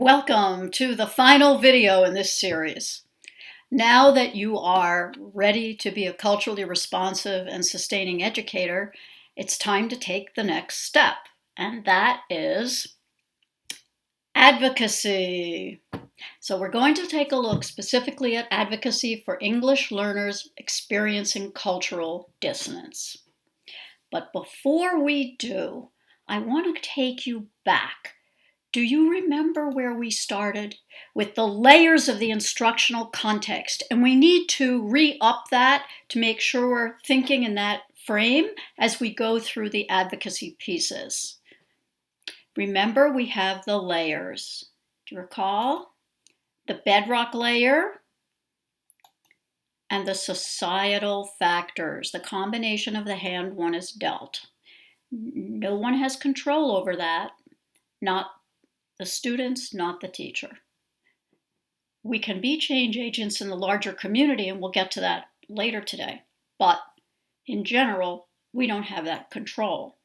Welcome to the final video in this series. Now that you are ready to be a culturally responsive and sustaining educator, it's time to take the next step, and that is advocacy. So we're going to take a look specifically at advocacy for English learners experiencing cultural dissonance. But before we do, I want to take you back. Do you remember where we started? With the layers of the instructional context, and we need to re-up that to make sure we're thinking in that frame as we go through the advocacy pieces. Remember, we have the layers. Do you recall? The bedrock layer and the societal factors, the combination of the hand one is dealt. No one has control over that, not the students, not the teacher. We can be change agents in the larger community, and we'll get to that later today. But in general, we don't have that control.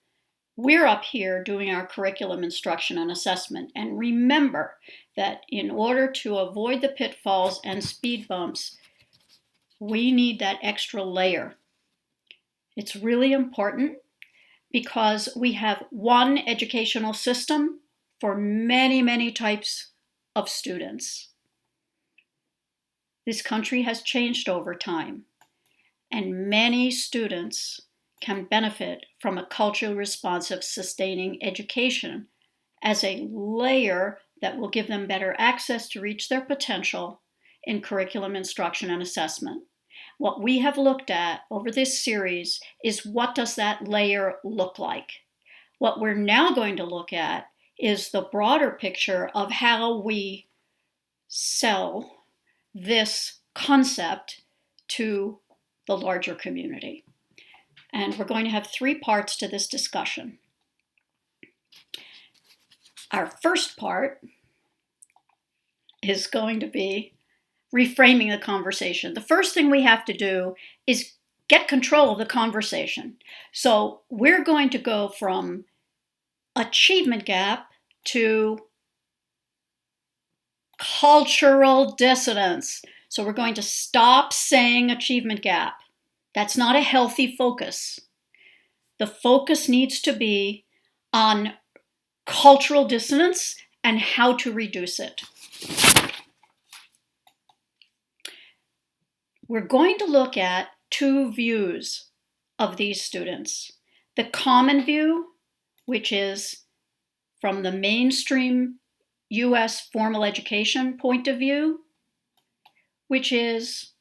We're up here doing our curriculum instruction and assessment. And remember that in order to avoid the pitfalls and speed bumps, we need that extra layer. It's really important because we have one educational system for many, many types of students. This country has changed over time, and many students can benefit from a culturally responsive, sustaining education as a layer that will give them better access to reach their potential in curriculum instruction and assessment. What we have looked at over this series is what does that layer look like? What we're now going to look at is the broader picture of how we sell this concept to the larger community. And we're going to have three parts to this discussion. Our first part is going to be reframing the conversation. The first thing we have to do is get control of the conversation. So we're going to go from achievement gap to cultural dissonance. So we're going to stop saying achievement gap. That's not a healthy focus. The focus needs to be on cultural dissonance and how to reduce it. We're going to look at two views of these students. The common view, which is from the mainstream U.S. formal education point of view, which is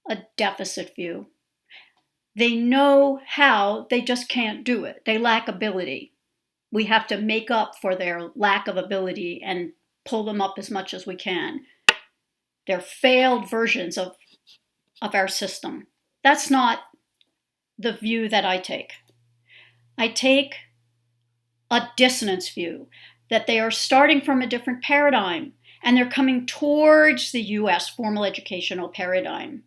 a deficit view. They know how, they just can't do it. They lack ability. We have to make up for their lack of ability and pull them up as much as we can. They're failed versions of our system. That's not the view that I take. I take a dissonance view, that they are starting from a different paradigm and they're coming towards the U.S. formal educational paradigm.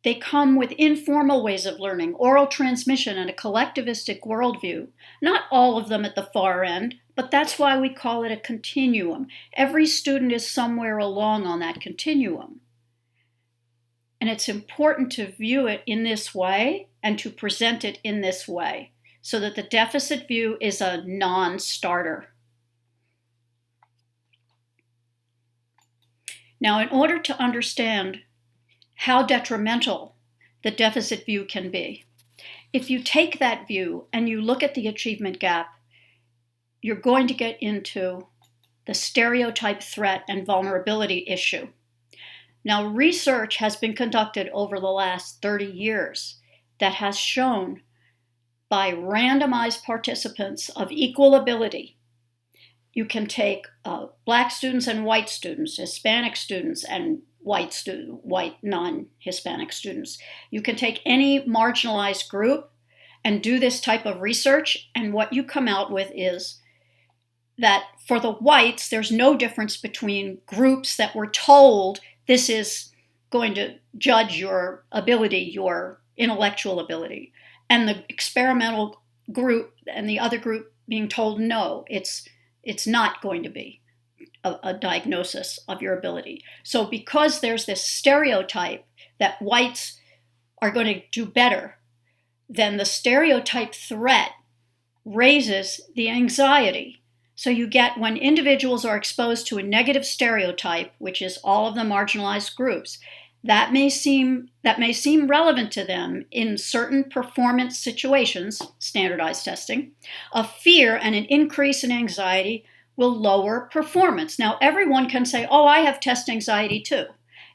They come with informal ways of learning, oral transmission, and a collectivistic worldview. Not all of them at the far end, but that's why we call it a continuum. Every student is somewhere along on that continuum. And it's important to view it in this way and to present it in this way, so that the deficit view is a non-starter. Now, in order to understand how detrimental the deficit view can be, if you take that view and you look at the achievement gap, you're going to get into the stereotype threat and vulnerability issue. Now, research has been conducted over the last 30 years that has shown by randomized participants of equal ability. You can take Black students and white students, Hispanic students and white non-Hispanic students. You can take any marginalized group and do this type of research, and what you come out with is that for the whites, there's no difference between groups that were told this is going to judge your ability, your intellectual ability, and the experimental group and the other group being told no, it's It's not going to be a diagnosis of your ability. So because there's this stereotype that whites are going to do better, then the stereotype threat raises the anxiety. So you get, when individuals are exposed to a negative stereotype, which is all of the marginalized groups, that may seem relevant to them in certain performance situations, standardized testing. A fear and an increase in anxiety will lower performance. Now, everyone can say, oh, I have test anxiety too.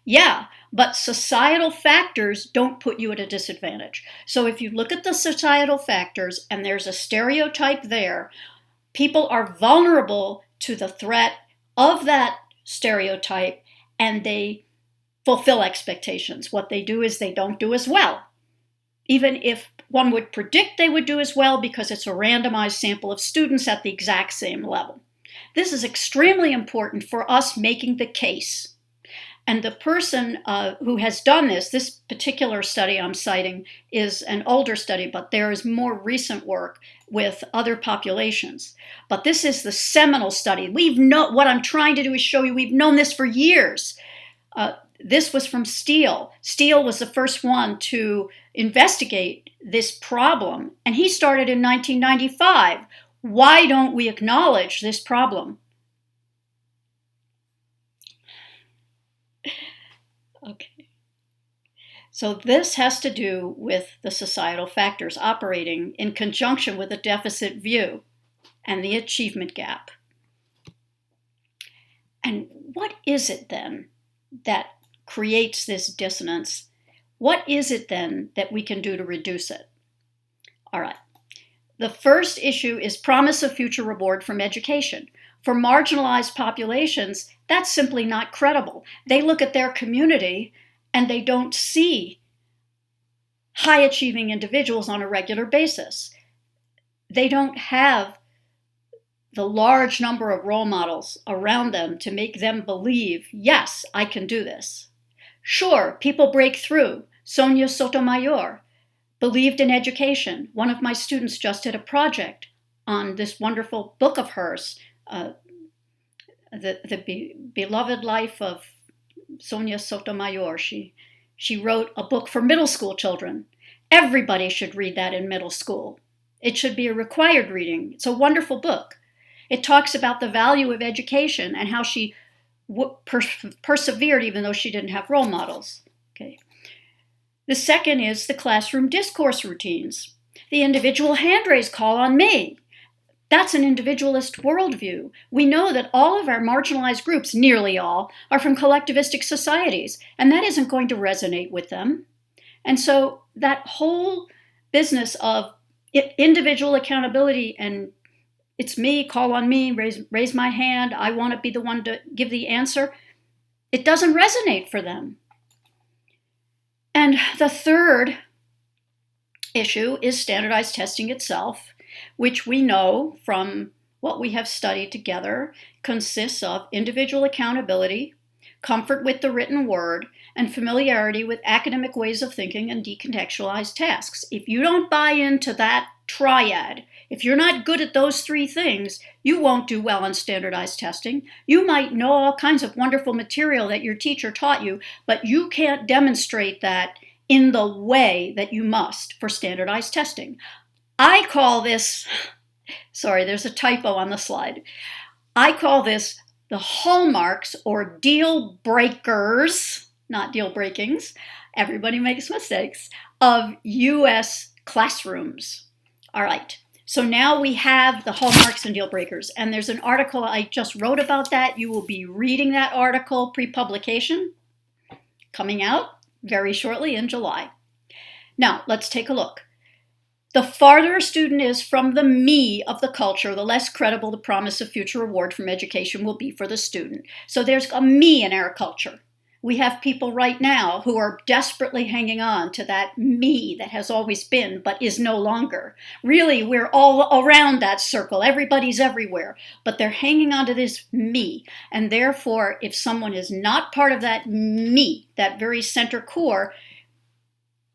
Yeah, but societal factors don't put you at a disadvantage. So if you look at the societal factors and there's a stereotype there, people are vulnerable to the threat of that stereotype, and they fulfill expectations. What they do is they don't do as well, even if one would predict they would do as well because it's a randomized sample of students at the exact same level. This is extremely important for us making the case. And the person who has done this particular study I'm citing is an older study, but there is more recent work with other populations. But this is the seminal study. What I'm trying to do is show you we've known this for years. This was from Steele. Steele was the first one to investigate this problem, and he started in 1995. Why don't we acknowledge this problem? Okay. So this has to do with the societal factors operating in conjunction with the deficit view and the achievement gap. And what is it then that creates this dissonance? What is it then that we can do to reduce it? All right. The first issue is promise of future reward from education. For marginalized populations, that's simply not credible. They look at their community and they don't see high achieving individuals on a regular basis. They don't have the large number of role models around them to make them believe, yes, I can do this. Sure, people break through. Sonia Sotomayor believed in education. One of my students just did a project on this wonderful book of hers, the Beloved Life of Sonia Sotomayor. She wrote a book for middle school children. Everybody should read that in middle school. It should be a required reading. It's a wonderful book. It talks about the value of education and how she persevered even though she didn't have role models. Okay. The second is the classroom discourse routines. The individual hand raise call on me. That's an individualist worldview. We know that all of our marginalized groups, nearly all, are from collectivistic societies, and that isn't going to resonate with them. And so that whole business of individual accountability and it's me, call on me, raise my hand, I want to be the one to give the answer, it doesn't resonate for them. And the third issue is standardized testing itself, which we know from what we have studied together consists of individual accountability, comfort with the written word, and familiarity with academic ways of thinking and decontextualized tasks. If you don't buy into that triad, if you're not good at those three things, you won't do well on standardized testing. You might know all kinds of wonderful material that your teacher taught you, but you can't demonstrate that in the way that you must for standardized testing. I call this, sorry, there's a typo on the slide. I call this the hallmarks or deal breakers, not deal breakings, everybody makes mistakes, of U.S. classrooms. All right. So now we have the hallmarks and deal breakers, and there's an article I just wrote about that. You will be reading that article pre-publication, coming out very shortly in July. Now, let's take a look. The farther a student is from the me of the culture, the less credible the promise of future reward from education will be for the student. So there's a me in our culture. We have people right now who are desperately hanging on to that me that has always been but is no longer. Really, we're all around that circle. Everybody's everywhere. But they're hanging on to this me. And therefore, if someone is not part of that me, that very center core,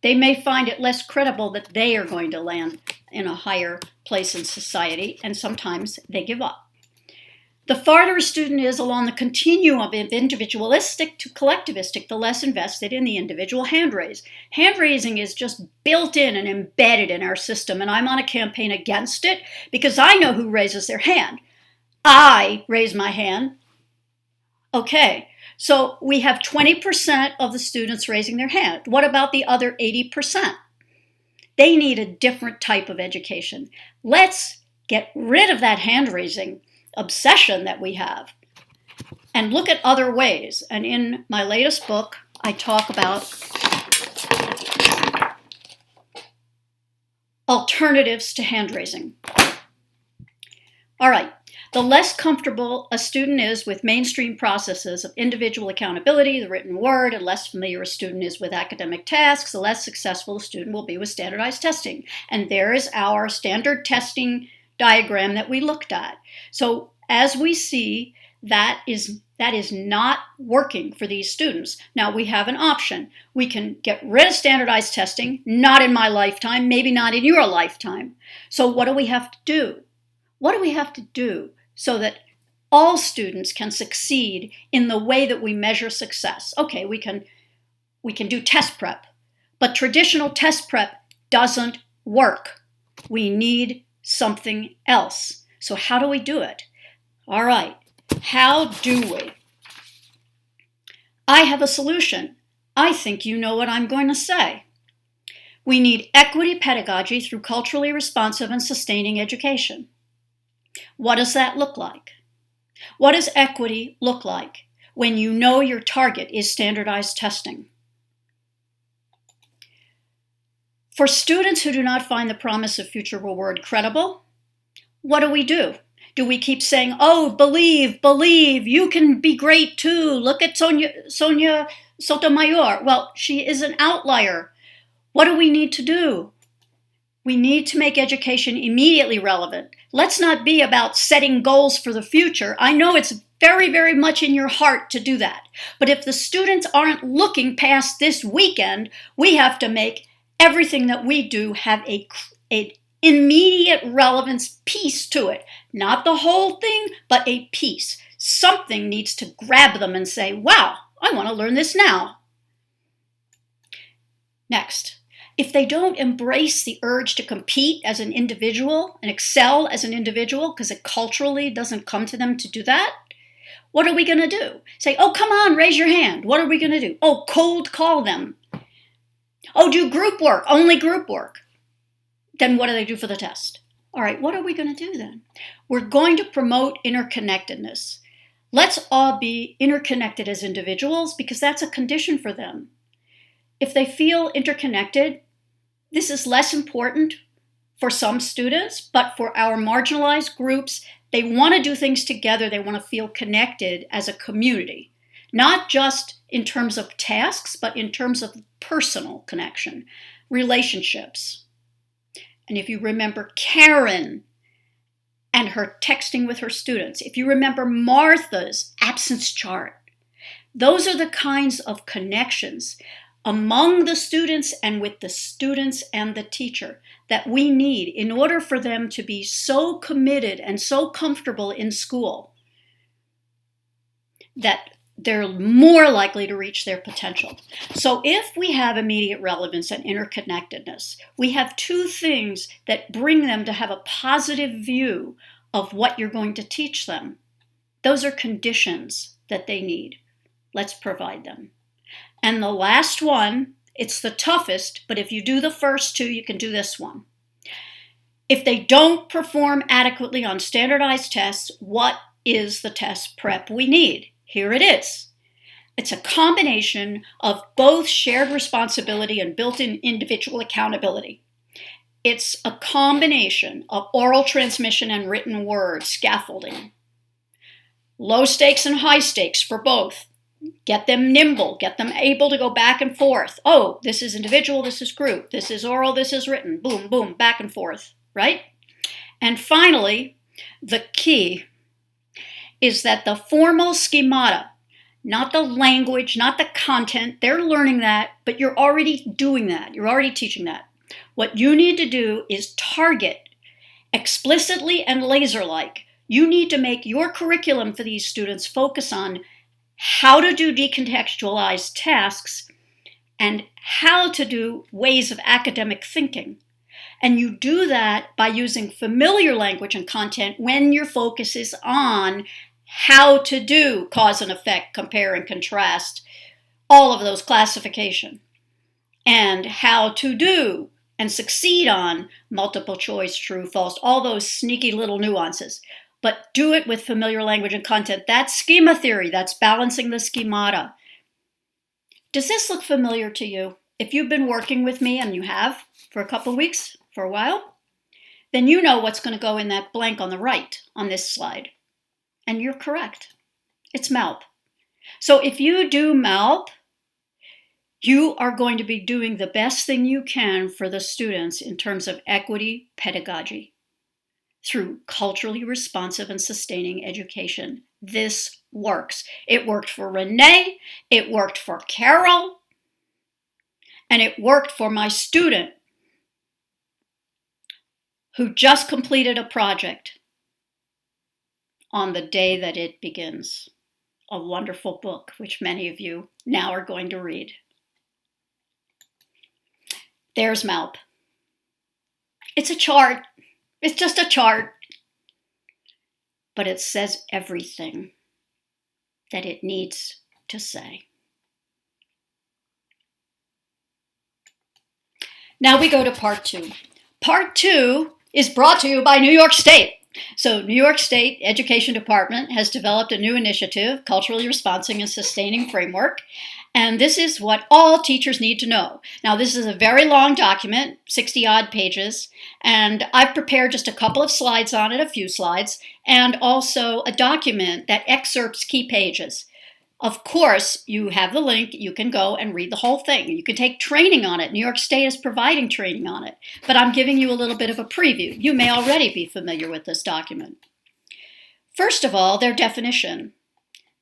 they may find it less credible that they are going to land in a higher place in society, and sometimes they give up. The farther a student is along the continuum of individualistic to collectivistic, the less invested in the individual hand raise. Hand raising is just built in and embedded in our system, and I'm on a campaign against it because I know who raises their hand. I raise my hand. Okay, so we have 20% of the students raising their hand. What about the other 80%? They need a different type of education. Let's get rid of that hand raising obsession that we have and look at other ways. And in my latest book, I talk about alternatives to hand raising. All right. The less comfortable a student is with mainstream processes of individual accountability, the written word, and less familiar a student is with academic tasks, the less successful a student will be with standardized testing. And there is our standard testing diagram that we looked at. So as we see, that is not working for these students. Now we have an option. We can get rid of standardized testing, not in my lifetime, maybe not in your lifetime. So what do we have to do? What do we have to do so that all students can succeed in the way that we measure success? Okay, we can do test prep, but traditional test prep doesn't work. We need something else. So how do we do it? All right, how do we? I have a solution. I think you know what I'm going to say. We need equity pedagogy through culturally responsive and sustaining education. What does that look like? What does equity look like when you know your target is standardized testing? For students who do not find the promise of future reward credible, what do? Do we keep saying, oh, believe, you can be great too. Look at Sonia Sotomayor. Well, she is an outlier. What do we need to do? We need to make education immediately relevant. Let's not be about setting goals for the future. I know it's very, very much in your heart to do that. But if the students aren't looking past this weekend, we have to make everything that we do have an immediate relevance piece to it. Not the whole thing, but a piece. Something needs to grab them and say, wow, I want to learn this now. Next. If they don't embrace the urge to compete as an individual and excel as an individual because it culturally doesn't come to them to do that, what are we going to do? Say, oh, come on, raise your hand. What are we going to do? Oh, cold call them. Oh, do group work, only group work. Then what do they do for the test? All right, what are we going to do then? We're going to promote interconnectedness. Let's all be interconnected as individuals because that's a condition for them. If they feel interconnected, this is less important for some students, but for our marginalized groups, they want to do things together. They want to feel connected as a community, not just in terms of tasks, but in terms of personal connection, relationships. And if you remember Karen and her texting with her students, if you remember Martha's absence chart, those are the kinds of connections among the students and with the students and the teacher that we need in order for them to be so committed and so comfortable in school that they're more likely to reach their potential. So if we have immediate relevance and interconnectedness, we have two things that bring them to have a positive view of what you're going to teach them. Those are conditions that they need. Let's provide them. And the last one, it's the toughest, but if you do the first two, you can do this one. If they don't perform adequately on standardized tests, what is the test prep we need? Here it is. It's a combination of both shared responsibility and built-in individual accountability. It's a combination of oral transmission and written word scaffolding. Low stakes and high stakes for both. Get them nimble, get them able to go back and forth. Oh, this is individual, this is group, this is oral, this is written. Boom, boom, back and forth, right? And finally, the key is that the formal schemata, not the language, not the content, they're learning that, but you're already doing that. You're already teaching that. What you need to do is target explicitly and laser-like You need to make your curriculum for these students focus on how to do decontextualized tasks and how to do ways of academic thinking. And you do that by using familiar language and content when your focus is on how to do cause and effect, compare and contrast, all of those classification, and how to do and succeed on multiple choice, true, false, all those sneaky little nuances. But do it with familiar language and content. That's schema theory. That's balancing the schemata. Does this look familiar to you? If you've been working with me, and you have for a couple weeks, for a while, then you know what's going to go in that blank on the right on this slide. And you're correct. It's MALP. So if you do MALP, you are going to be doing the best thing you can for the students in terms of equity pedagogy through culturally responsive and sustaining education. This works. It worked for Renee, it worked for Carol, and it worked for my student who just completed a project on the day that it begins. A wonderful book, which many of you now are going to read. There's MALP. It's a chart. It's just a chart. But it says everything that it needs to say. Now we go to part 2. Part 2 is brought to you by New York State. So New York State Education Department has developed a new initiative, Culturally Responsive and Sustaining Framework, and this is what all teachers need to know. Now this is a very long document, 60-odd pages, and I've prepared just a couple of slides on it, a few slides, and also a document that excerpts key pages. Of course, you have the link. You can go and read the whole thing. You can take training on it. New York State is providing training on it. But I'm giving you a little bit of a preview. You may already be familiar with this document. First of all, their definition.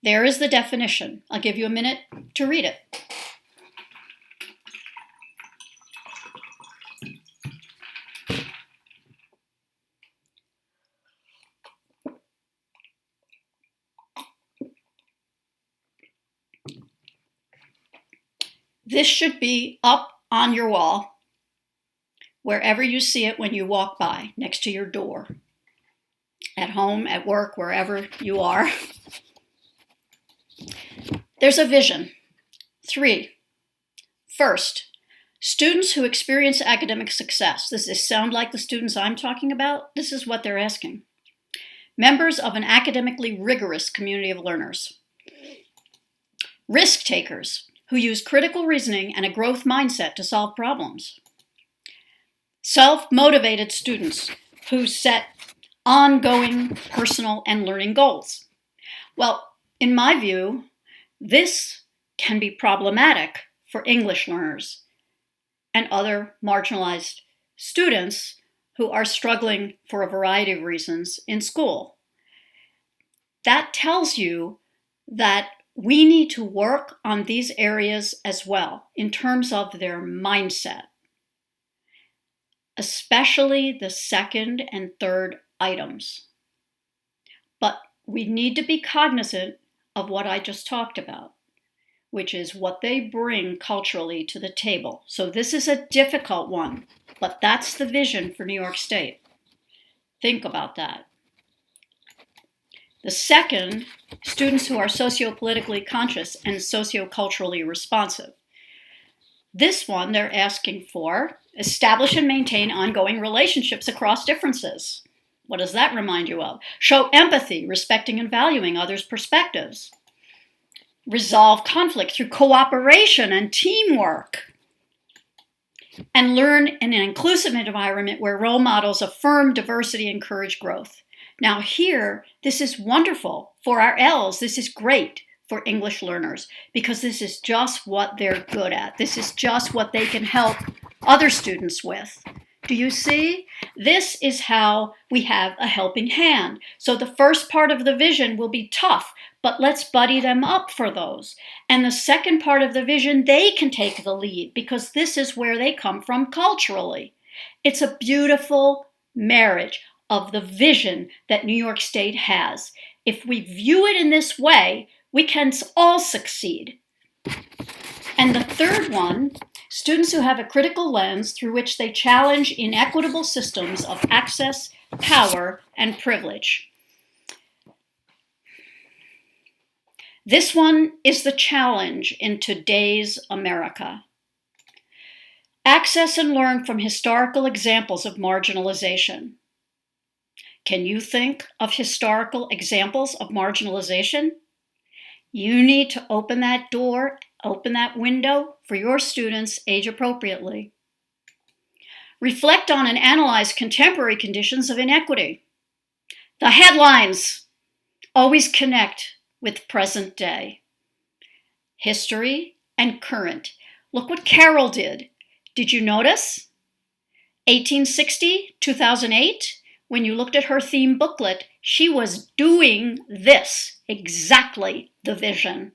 There is the definition. I'll give you a minute to read it. This should be up on your wall, wherever you see it when you walk by, next to your door, at home, at work, wherever you are. There's a vision. 3. First, students who experience academic success. Does this sound like the students I'm talking about? This is what they're asking. Members of an academically rigorous community of learners. Risk takers who use critical reasoning and a growth mindset to solve problems. Self-motivated students who set ongoing personal and learning goals. Well, in my view, this can be problematic for English learners and other marginalized students who are struggling for a variety of reasons in school. That tells you that we need to work on these areas as well in terms of their mindset, especially the second and third items. But we need to be cognizant of what I just talked about, which is what they bring culturally to the table. So this is a difficult one, but that's the vision for New York State. Think about that. The second, students who are sociopolitically conscious and socioculturally responsive. This one, they're asking for, establish and maintain ongoing relationships across differences. What does that remind you of? Show empathy, respecting and valuing others' perspectives. Resolve conflict through cooperation and teamwork. And learn in an inclusive environment where role models affirm diversity and encourage growth. Now here, this is wonderful for our L's. This is great for English learners because this is just what they're good at. This is just what they can help other students with. Do you see? This is how we have a helping hand. So the first part of the vision will be tough, but let's buddy them up for those. And the second part of the vision, they can take the lead because this is where they come from culturally. It's a beautiful marriage. of the vision that New York State has. If we view it in this way, we can all succeed. And the third one, students who have a critical lens through which they challenge inequitable systems of access, power, and privilege. This one is the challenge in today's America. Access and learn from historical examples of marginalization. Can you think of historical examples of marginalization? You need to open that door, open that window for your students age appropriately. Reflect on and analyze contemporary conditions of inequity. The headlines always connect with present day. History and current. Look what Carol did. Did you notice? 1860, 2008, when you looked at her theme booklet, she was doing this, exactly the vision.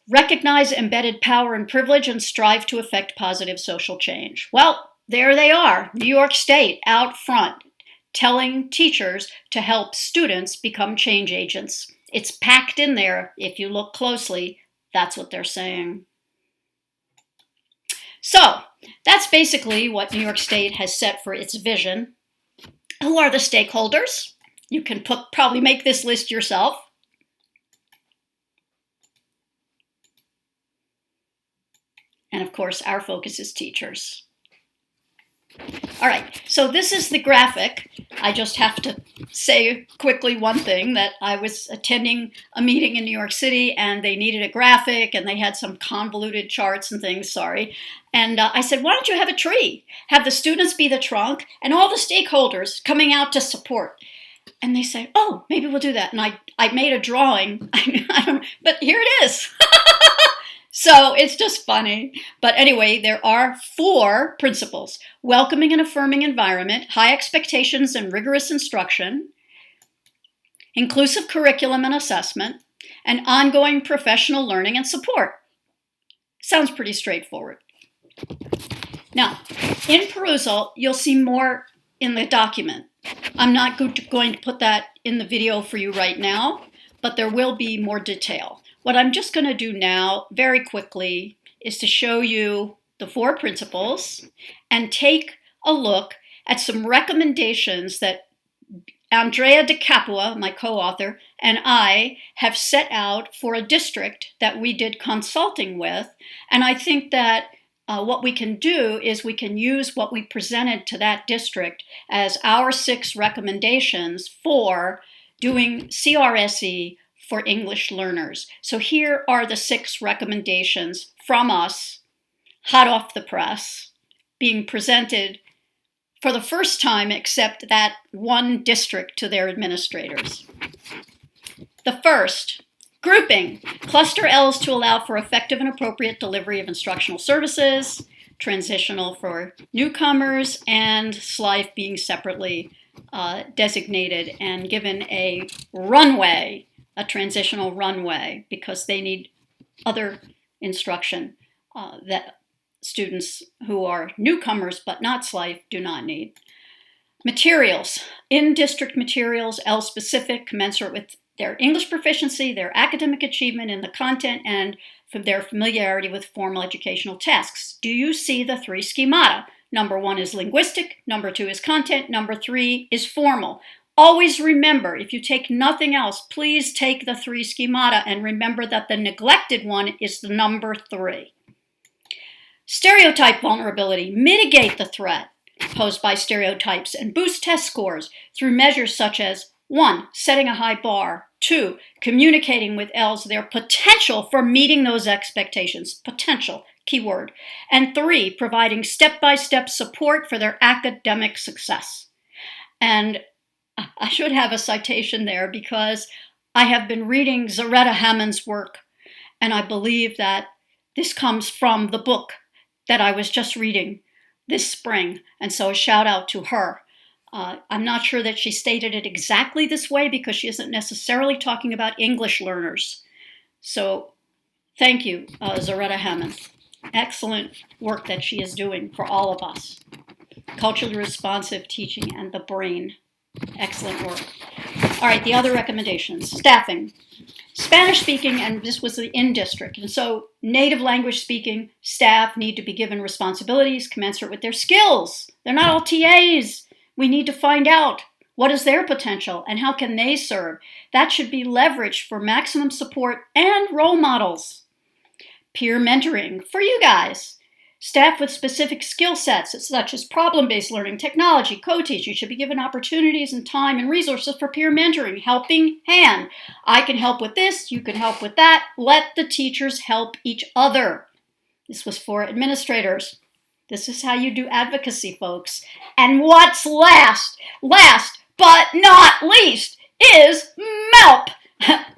Recognize embedded power and privilege and strive to effect positive social change. Well, there they are, New York State out front, telling teachers to help students become change agents. It's packed in there. If you look closely, that's what they're saying. So that's basically what New York State has set for its vision. Who are the stakeholders? You can probably make this list yourself. And of course, our focus is teachers. All right, so this is the graphic. I just have to say quickly one thing, that I was attending a meeting in New York City and they needed a graphic and they had some convoluted charts and things, sorry. And I said, why don't you have a tree? Have the students be the trunk and all the stakeholders coming out to support. And they say, oh, maybe we'll do that. And I made a drawing, but here it is. So it's just funny. But anyway, there are 4 principles: welcoming and affirming environment, high expectations and rigorous instruction, inclusive curriculum and assessment, and ongoing professional learning and support. Sounds pretty straightforward. Now, in perusal, you'll see more in the document. I'm not going to put that in the video for you right now, but there will be more detail. What I'm just going to do now, very quickly, is to show you the 4 principles and take a look at some recommendations that Andrea De Capua, my co-author, and I have set out for a district that we did consulting with. And I think that what we can do is we can use what we presented to that district as our 6 recommendations for doing CRSE for English learners. So here are the 6 recommendations from us, hot off the press, being presented for the first time except that one district to their administrators. The first, grouping. Cluster L's to allow for effective and appropriate delivery of instructional services, transitional for newcomers, and SLIFE being separately designated and given a runway, a transitional runway, because they need other instruction that students who are newcomers but not SLIFE do not need. Materials. In-district materials, L-specific, commensurate with their English proficiency, their academic achievement in the content, and from their familiarity with formal educational tasks. Do you see the 3 schemata? Number 1 is linguistic, number 2 is content, number 3 is formal. Always remember, if you take nothing else, please take the 3 schemata and remember that the neglected one is the number 3. Stereotype vulnerability. Mitigate the threat posed by stereotypes and boost test scores through measures such as 1. Setting a high bar. 2. Communicating with L's their potential for meeting those expectations. Potential, keyword. And 3. Providing step-by-step support for their academic success. And I should have a citation there because I have been reading Zaretta Hammond's work, and I believe that this comes from the book that I was just reading this spring, and so a shout out to her. I'm not sure that she stated it exactly this way because she isn't necessarily talking about English learners. So thank you, Zaretta Hammond. Excellent work that she is doing for all of us. culturally responsive teaching and the brain. Excellent work. All right, the other recommendations. Staffing. Spanish speaking, and this was the in-district, and so native language speaking staff need to be given responsibilities commensurate with their skills. They're not all TAs. We need to find out what is their potential and how can they serve. That should be leveraged for maximum support and role models. Peer mentoring for you guys. Staff with specific skill sets such as problem-based learning, technology, co-teaching should be given opportunities and time and resources for peer mentoring, helping hand. I can help with this, you can help with that. Let the teachers help each other. This was for administrators. This is how you do advocacy, folks. And what's last but not least, is MELP.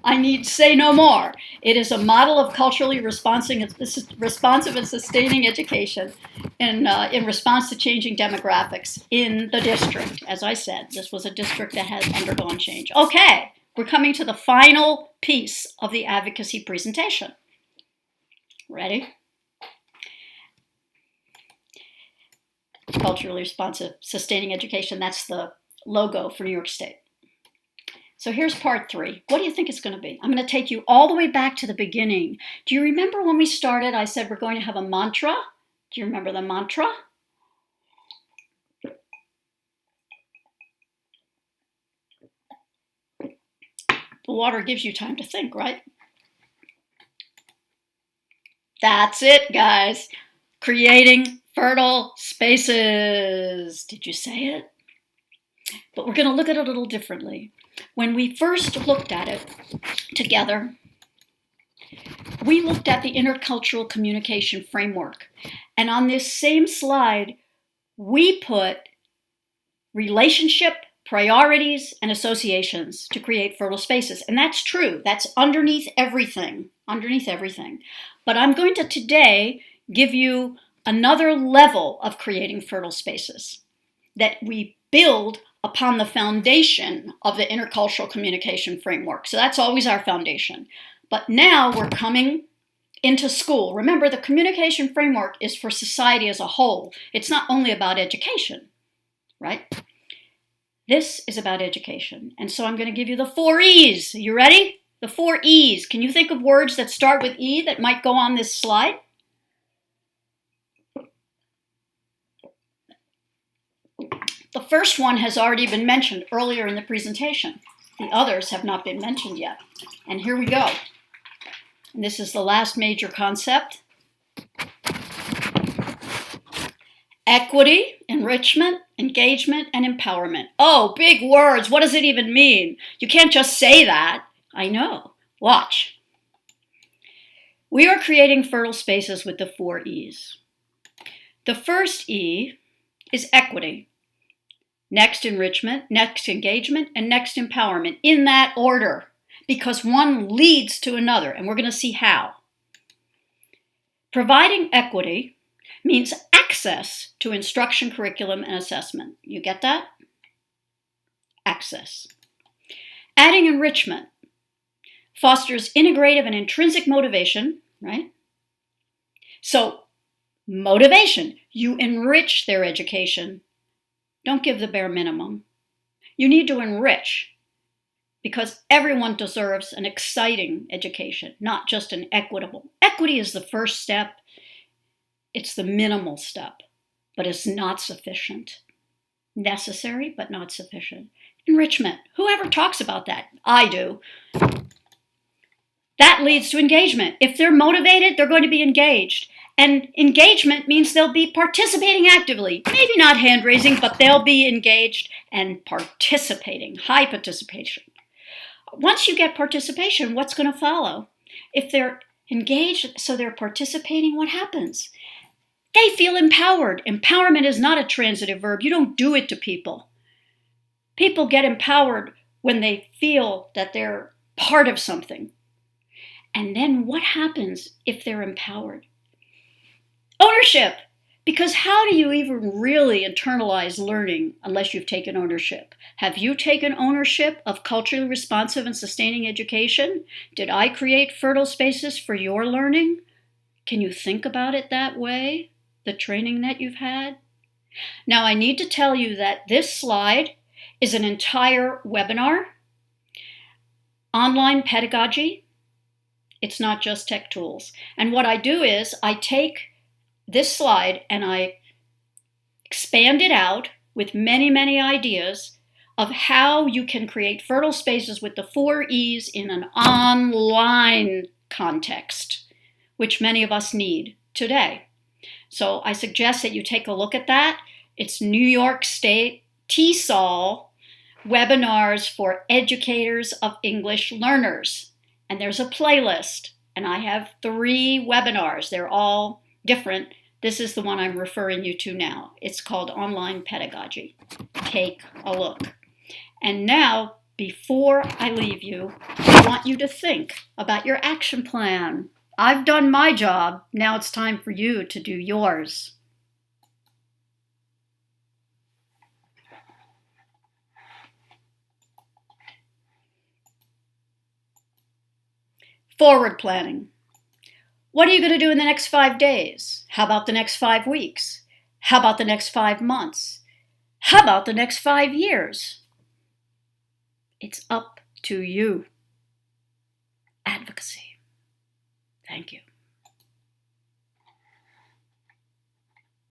I need say no more. It is a model of culturally responsive and sustaining education in response to changing demographics in the district. As I said, this was a district that has undergone change. Okay, we're coming to the final piece of the advocacy presentation. Ready? Culturally responsive, sustaining education. That's the logo for New York State. So here's part 3. What do you think it's going to be? I'm going to take you all the way back to the beginning. Do you remember when we started, I said we're going to have a mantra? Do you remember the mantra? The water gives you time to think, right? That's it, guys. Creating fertile spaces. Did you say it? But we're going to look at it a little differently. When we first looked at it together, we looked at the intercultural communication framework. And on this same slide, we put relationship, priorities, and associations to create fertile spaces. And that's true. That's underneath everything. But I'm going to today give you another level of creating fertile spaces that we build upon the foundation of the intercultural communication framework. So that's always our foundation. But now we're coming into school. Remember, the communication framework is for society as a whole. It's not only about education, right? This is about education. And so I'm going to give you the 4 E's. You ready? The 4 E's. Can you think of words that start with E that might go on this slide? The first one has already been mentioned earlier in the presentation. The others have not been mentioned yet. And here we go. And this is the last major concept. Equity, enrichment, engagement, and empowerment. Oh, big words. What does it even mean? You can't just say that. I know. Watch. We are creating fertile spaces with the 4 E's. The first E is equity. Next, enrichment, next, engagement, and next, empowerment, in that order, because one leads to another, and we're going to see how. Providing equity means access to instruction, curriculum, and assessment. You get that? Access. Adding enrichment fosters integrative and intrinsic motivation, right? So, motivation, you enrich their education. Don't give the bare minimum. You need to enrich because everyone deserves an exciting education, not just an equitable. Equity is the first step. It's the minimal step, but it's not sufficient. Necessary, but not sufficient. Enrichment. Whoever talks about that? I do. That leads to engagement. If they're motivated, they're going to be engaged. And engagement means they'll be participating actively. Maybe not hand raising, but they'll be engaged and participating, high participation. Once you get participation, what's going to follow? If they're engaged, so they're participating, what happens? They feel empowered. Empowerment is not a transitive verb. You don't do it to people. People get empowered when they feel that they're part of something. And then what happens if they're empowered? Ownership. Because how do you even really internalize learning unless you've taken ownership? Have you taken ownership of culturally responsive and sustaining education? Did I create fertile spaces for your learning? Can you think about it that way? The training that you've had? Now, I need to tell you that this slide is an entire webinar, online pedagogy. It's not just tech tools. And what I do is I take this slide and I expand it out with many, many ideas of how you can create fertile spaces with the 4 E's in an online context, which many of us need today. So I suggest that you take a look at that. It's New York State TESOL webinars for educators of English learners. And there's a playlist, and I have 3 webinars. They're all different. This is the one I'm referring you to now. It's called Online Pedagogy. Take a look. And now, before I leave you, I want you to think about your action plan. I've done my job. Now it's time for you to do yours. Forward planning. What are you going to do in the next 5 days? How about the next 5 weeks? How about the next 5 months? How about the next 5 years? It's up to you. Advocacy. Thank you.